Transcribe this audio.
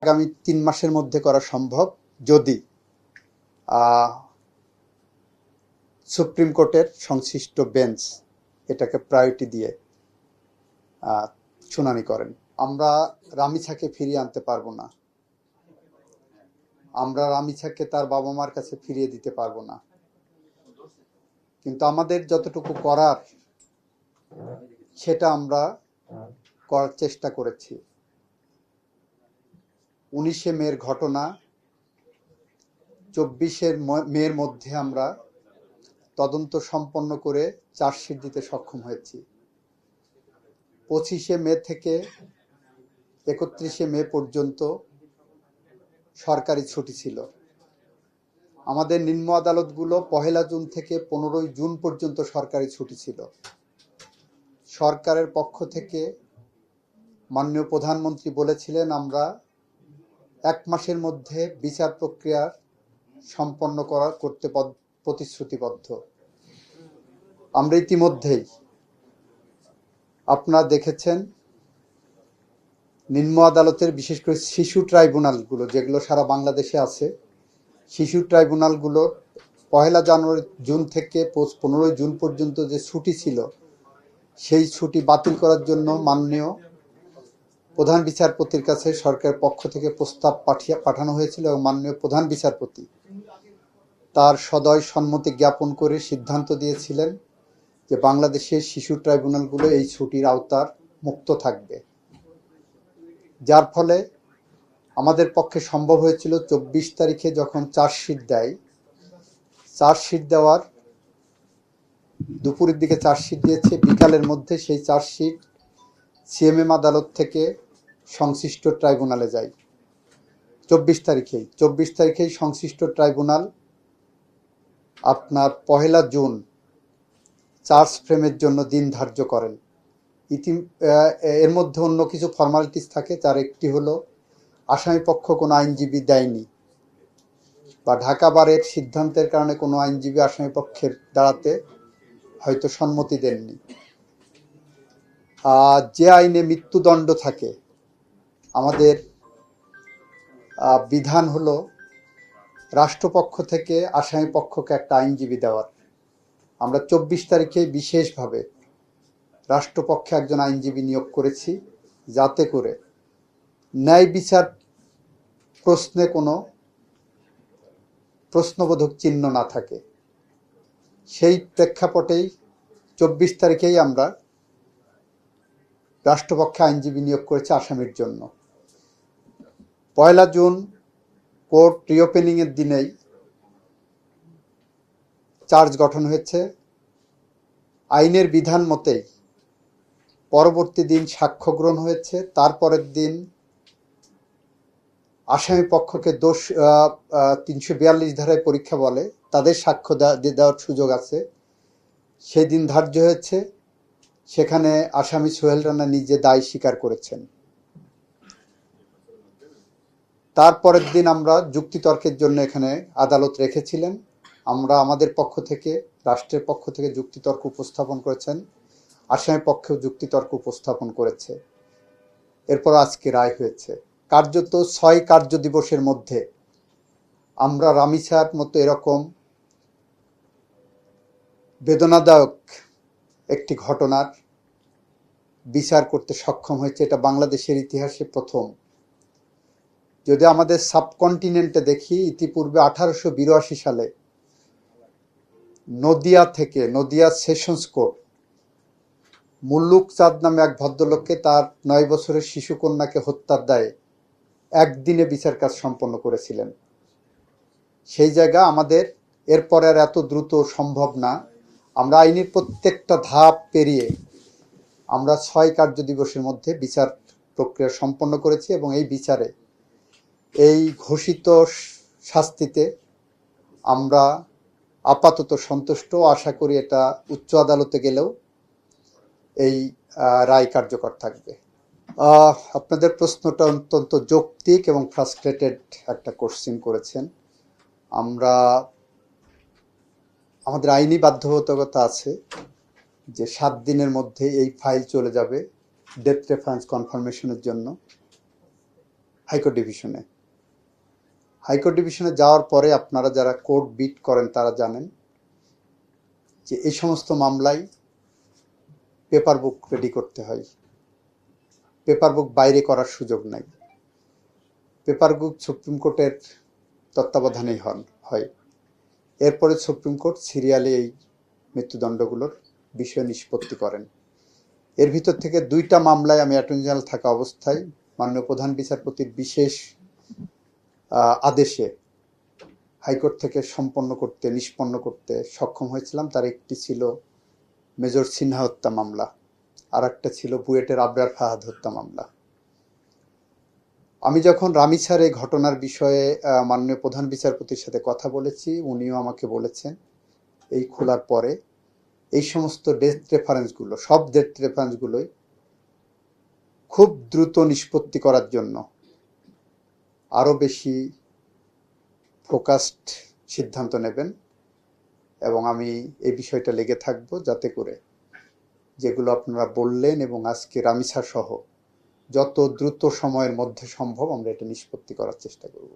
আগামী 3 মাসের মধ্যে করা সম্ভব যদি সুপ্রিম কোর্টের সংশ্লিষ্ট বেঞ্চ এটাকে প্রায়োরিটি দিয়ে শুনানি করেন। আমরা রামিছাকে ফিরিয়ে আনতে পারবো না, আমরা রামিছাকে তার বাবা মার কাছে ফিরিয়ে দিতে পারবো না, কিন্তু আমাদের যতটুকু করার সেটা আমরা করার চেষ্টা করেছি। 19শে মের ঘটনা 24শে মের মধ্যে আমরা তদন্ত সম্পন্ন করে চার্জশিট দিতে সক্ষম হয়েছি। 25শে মে থেকে 31শে মে পর্যন্ত সরকারি ছুটি ছিল। আমাদের নিম্ন আদালতগুলো 1 জুন থেকে 15 জুন পর্যন্ত সরকারি ছুটি ছিল। সরকারের পক্ষ থেকে মাননীয় প্রধানমন্ত্রী বলেছিলেন আমরা 1 মাসের মধ্যে বিচার প্রক্রিয়া সম্পন্ন করতে প্রতিশ্রুতিবদ্ধ। আমরা ইতিমধ্যেই আপনারা দেখেছেন নিম্ন আদালতের বিশেষ করে শিশু ট্রাইব্যুনালগুলো যেগুলো সারা বাংলাদেশে আছে, শিশু ট্রাইব্যুনালগুলো 1 জুন থেকে 15 জুন পর্যন্ত যে ছুটি ছিল সেই ছুটি বাতিল করার জন্য মাননীয় প্রধান বিচারপতির কাছে সরকারের পক্ষ থেকে প্রস্তাব পাঠানো হয়েছিল এবং মাননীয় প্রধান বিচারপতি তার সদয় সম্মতি জ্ঞাপন করে সিদ্ধান্ত দিয়েছিলেন যে বাংলাদেশের শিশু ট্রাইব্যুনালগুলো এই ছুটির আওতার মুক্ত থাকবে, যার ফলে আমাদের পক্ষে সম্ভব হয়েছিল 24 তারিখে যখন চার্জশিট দেয়, চার্জশিট দেওয়ার দুপুরের দিকে চার্জশিট দিয়েছে, বিকালের মধ্যে সেই চার্জশিট সিএমএম আদালত থেকে সংশ্লিষ্ট ট্রাইব্যুনালে যায়। 24 তারিখেই সংশ্লিষ্ট ট্রাইব্যুনাল আপনার 1 জুন চার্জ ফ্রেমের জন্য দিন ধার্য করেন। এর মধ্যে অন্য কিছু ফর্মালিটিস থাকে, তার একটি হলো আসামি পক্ষ কোনো আইনজীবী দেয়নি বা ঢাকা বারের সিদ্ধান্তের কারণে কোনো আইনজীবী আসামি পক্ষের দাঁড়াতে হয়তো সম্মতি দেননি। যে আইনে মৃত্যুদণ্ড থাকে আমাদের বিধান হলো রাষ্ট্রপক্ষ থেকে আসামি পক্ষকে একটা আইনজীবী দেওয়ার। আমরা 24 তারিখে বিশেষভাবে রাষ্ট্রপক্ষে একজন আইনজীবী নিয়োগ করেছি যাতে করে ন্যায় বিচার প্রশ্নে কোনো প্রশ্নবোধক চিহ্ন না থাকে। সেই প্রেক্ষাপটেই 24 তারিখেই আমরা রাষ্ট্রপক্ষে আইনজীবী নিয়োগ করেছি আসামির জন্য। 1 জুন কোর্ট রিওপেনিংয়ের দিনেই চার্জ গঠন হয়েছে। আইনের বিধান মতেই পরবর্তী দিন সাক্ষ্য গ্রহণ হয়েছে, তারপরের দিন আসামি পক্ষকে 342 ধারায় পরীক্ষা বলে তাদের সাক্ষ্য দেওয়ার সুযোগ আছে, সেই দিন ধার্য হয়েছে। সেখানে আসামি সোহেল রানা নিজে দায় স্বীকার করেছেন। তারপরের দিন আমরা যুক্তিতর্কের জন্য এখানে আদালত রেখেছিলেন। আমরা আমাদের পক্ষ থেকে রাষ্ট্রের পক্ষ থেকে যুক্তিতর্ক উপস্থাপন করেছেন, আসামি পক্ষেও যুক্তিতর্ক উপস্থাপন করেছে। এরপর আজকে রায় হয়েছে। কার্যত 6 কার্য দিবসের মধ্যে আমরা রামিছার মতো এরকম বেদনাদায়ক একটি ঘটনার বিচার করতে সক্ষম হয়েছে। এটা বাংলাদেশের ইতিহাসে প্রথম। যদি আমাদের সাবকন্টিনেন্টে দেখি, ইতিপূর্বে 1882 সালে নদিয়া সেশনস কোর্ট মুল্লুক চাঁদ নামে এক ভদ্রলোককে তার 9 বছরের শিশুকন্যাকে হত্যার দায়ে একদিনে বিচার কাজ সম্পন্ন করেছিলেন। সেই জায়গা আমাদের এরপর আর এত দ্রুত সম্ভব না। আমরা আইনের প্রত্যেকটা ধাপ পেরিয়ে আমরা 6 কার্য দিবসের মধ্যে বিচার প্রক্রিয়া সম্পন্ন করেছি এবং এই বিচারে এই ঘোষিত শাস্তিতে আমরা আপাতত সন্তুষ্ট। আশা করি এটা উচ্চ আদালতে গেলেও এই রায় কার্যকর থাকবে। আপনাদের প্রশ্নটা অত্যন্ত যৌক্তিক এবং ফ্রাস্ট্রেটেড একটা কোশ্চেন করেছেন। আমাদের আইনি বাধ্যবাধকতা আছে যে 7 দিনের মধ্যে এই ফাইল চলে যাবে ডেথ রেফারেন্স কনফার্মেশনের জন্য। হাইকোর্ট ডিভিশনে। হাইকোর্ট ডিভিশনে যাওয়ার পরে আপনারা যারা কোর্ট বিট করেন তারা জানেন যে এই সমস্ত মামলায় পেপার বুক রেডি করতে হয়, পেপার বুক বাইরে করার সুযোগ নাই, পেপার বুক সুপ্রিম কোর্টের তত্ত্বাবধানেই হয়। এরপরে সুপ্রিম কোর্ট সিরিয়ালে এই মৃত্যুদণ্ডগুলোর বিষয় নিষ্পত্তি করেন। এর ভিতর থেকে 2টা মামলায় আমি অ্যাটর্নি জেনারেল থাকা অবস্থায় মাননীয় প্রধান বিচারপতির বিশেষ আদেশে হাইকোর্ট থেকে নিষ্পন্ন করতে সক্ষম হয়েছিলাম। তার একটি ছিল মেজর সিনহা হত্যা মামলা, আর একটা ছিল বুয়েটের আবরার ফাহাদ হত্যা মামলা। আমি যখন রামিছার এই ঘটনার বিষয়ে মাননীয় প্রধান বিচারপতির সাথে কথা বলেছি, উনিও আমাকে বলেছেন এই খোলার পরে এই সমস্ত সব ডেথ রেফারেন্সগুলোই খুব দ্রুত নিষ্পত্তি করার জন্য আরও বেশি ফোকাসড সিদ্ধান্ত নেবেন, এবং আমি এই বিষয়টা লেগে থাকবো যাতে করে যেগুলো আপনারা বললেন এবং আজকে রামিছা সহ যত দ্রুত সময়ের মধ্যে সম্ভব আমরা এটা নিষ্পত্তি করার চেষ্টা করব।